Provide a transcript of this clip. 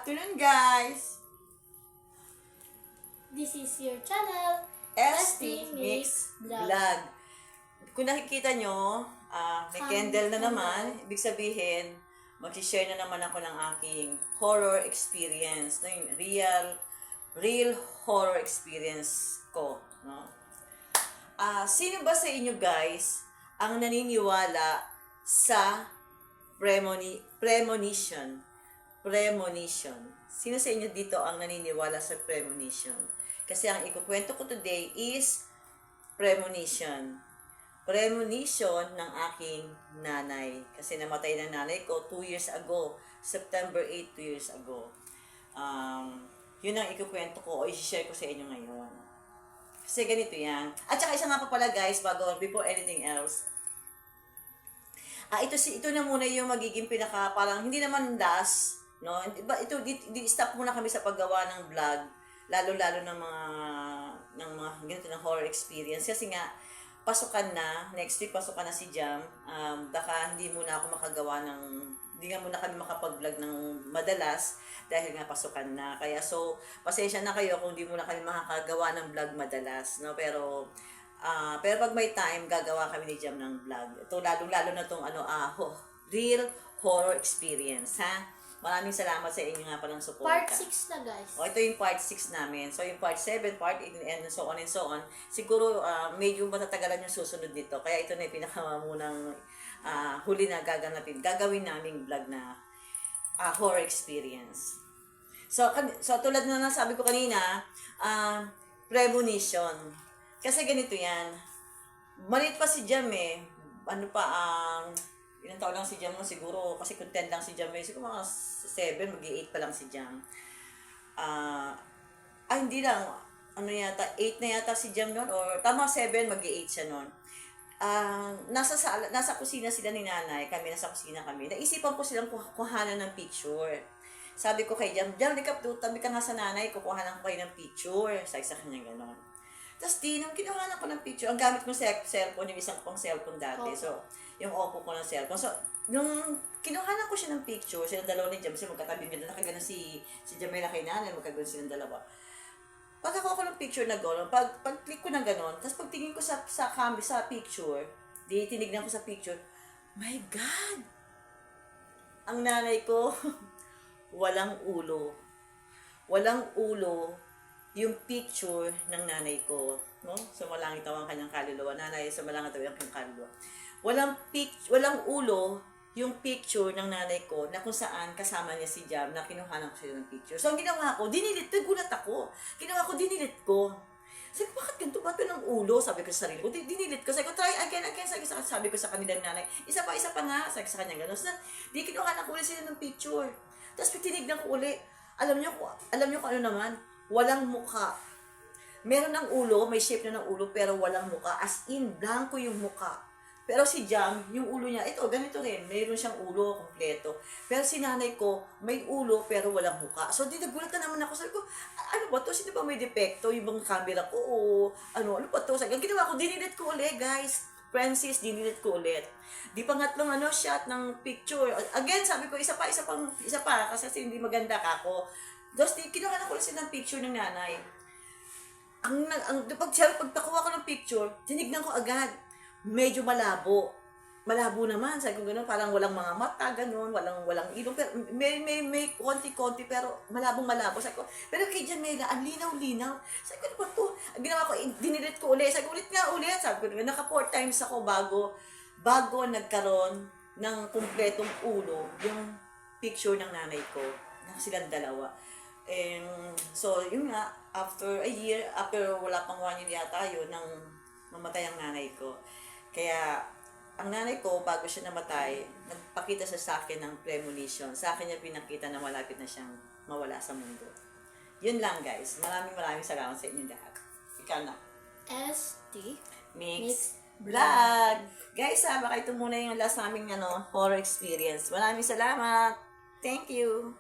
afternoon, guys! This is your channel, ST Mix Vlog. Kung nakikita nyo, may candle na naman. Ibig sabihin, mag-share na naman ako ng aking horror experience. Yung real horror experience ko. No? Sino ba sa inyo, guys, ang naniniwala sa premonition? Premonition. Sino sa inyo dito ang naniniwala sa premonition? Kasi ang ikukwento ko today is premonition. Premonition ng aking nanay. Kasi namatay ng nanay ko 2 years ago. September 8, 2 years ago. Yun ang ikukwento ko o i-share ko sa inyo ngayon. Kasi ganito yan. At saka isa nga pa pala, guys, before anything else. Ito na muna yung magiging pinaka, parang hindi naman last, no? Stop muna kami sa paggawa ng vlog, lalo-lalo ng mga ganito ng horror experience. Kasi nga, pasukan na, next week pasukan na si Jam, baka hindi muna ako makagawa hindi nga muna kami makapag-vlog ng madalas, dahil nga pasukan na. Kaya so, pasensya na kayo kung hindi muna kami makakagawa ng vlog madalas, no? Pero pag may time, gagawa kami ni Jam ng vlog. Ito, lalo na itong real horror experience, ha? Maraming salamat sa inyo nga palang support. Part 6 na, guys. Ito yung part 6 namin. So, yung part 7, part 8, and so on and so on. Siguro, medyo matatagalan yung susunod nito. Kaya ito na yung pinakamunang huli na gagawin naming vlog na horror experience. So, tulad na nasabi ko kanina, premonition. Kasi ganito yan. Maliit pa si Jam eh. Ilang taon lang si Jam siguro, kasi kung 10 lang si Jam siguro mga 7, mag-8 pa lang si Jam. Hindi lang, 8 na yata si Jam noon, or tama 7, mag-8 siya noon. Nasa kusina sila ni nanay, nasa kusina kami. Naisipan ko silang kuhanan ng picture. Sabi ko kay Jam, likap doon, tabi ka nga sa nanay, kukuhanan ko kayo ng picture. Sabi sa kanya gano'n. Tapos nung kinuhanan ko ng picture, ang gamit ko cellphone, yung isang pang cellphone dati. So, yung Oppo ko ng cellphone. So, nung kinuhanan ko siya ng picture, silang dalawa ni Jam, kasi magkatabi nila, nakagano si Jamela kay nanay, magkagano silang dalawa. Pag ako ng picture na gano'n, pag-click ko ng gano'n, tapos pagtingin ko sa picture, tinignan ko sa picture, my God! Ang nanay ko, walang ulo. Walang ulo yung picture ng nanay ko, no? Sumalangit daw ang kanyang kaluluwa. Nanay, sumalangit daw ang kanyang kaluluwa. Walang ulo yung picture ng nanay ko na kung saan kasama niya si Jam na kinuhanan ko siya ng picture. So, ang ginawa ko, gulat ako. Dinilit ko. Sabi ko, bakit ganito ba ito ng ulo? Sabi ko sa sarili ko, dinilit ko. Sabi ko, try again. Sabi ko sa kanilang nanay, isa pa nga. Sabi ko sa kanya gano'n. So, di kinuhanan ko ulit sila ng picture. Tapos, tinignan ko ulit. Alam niyo kung ano naman? Walang mukha. Meron ng ulo, may shape na ng ulo, pero walang mukha. As in, blanco yung mukha. Pero si Jam, yung ulo niya, ito, ganito rin. Mayroon siyang ulo, kompleto. Pero si nanay ko, may ulo, pero walang mukha. So, nagulat na naman ako. Sabi ko, ano ba to? Sino ba may depekto? Yung bang camera ko? O, ano ba to? Sabi, ang ginawa ko, dinilit ko ulit, guys. Francis, dinilit ko ulit. Di pangatlong shot ng picture. Again, sabi ko, isa pa, kasi hindi maganda ka ako. Tapos, kinuha na ko lang silang picture ng nanay. Pagtakuha ko ng picture, tinignan ko agad. Medyo malabo. Malabo naman. Sabi ko gano'n, parang walang mga mata, gano'n, walang ilong. Pero may konti-konti, pero malabong-malabo. Sabi ko, pero kay Jamela, ang linaw-linaw. Sabi ko, ano ba ito? Ginawa ko, dinilit ko ulit. Sabi ko, ulit. Sabi ko, naka 4 times ako bago nagkaroon ng kumpletong ulo yung picture ng nanay ko. Silang dalawa. So, yun nga, after a year, wala pang 1 year yata yun, nang mamatay ang nanay ko. Kaya, ang nanay ko, bago siya namatay, nagpakita siya sa akin ng premonition. Sa akin niya pinakita na malapit na siyang mawala sa mundo. Yun lang, guys. Maraming salamat sa inyo lahat. Ikaw na. ST Mix Vlog. Guys, baka ito muna yung last naming horror experience. Maraming salamat. Thank you.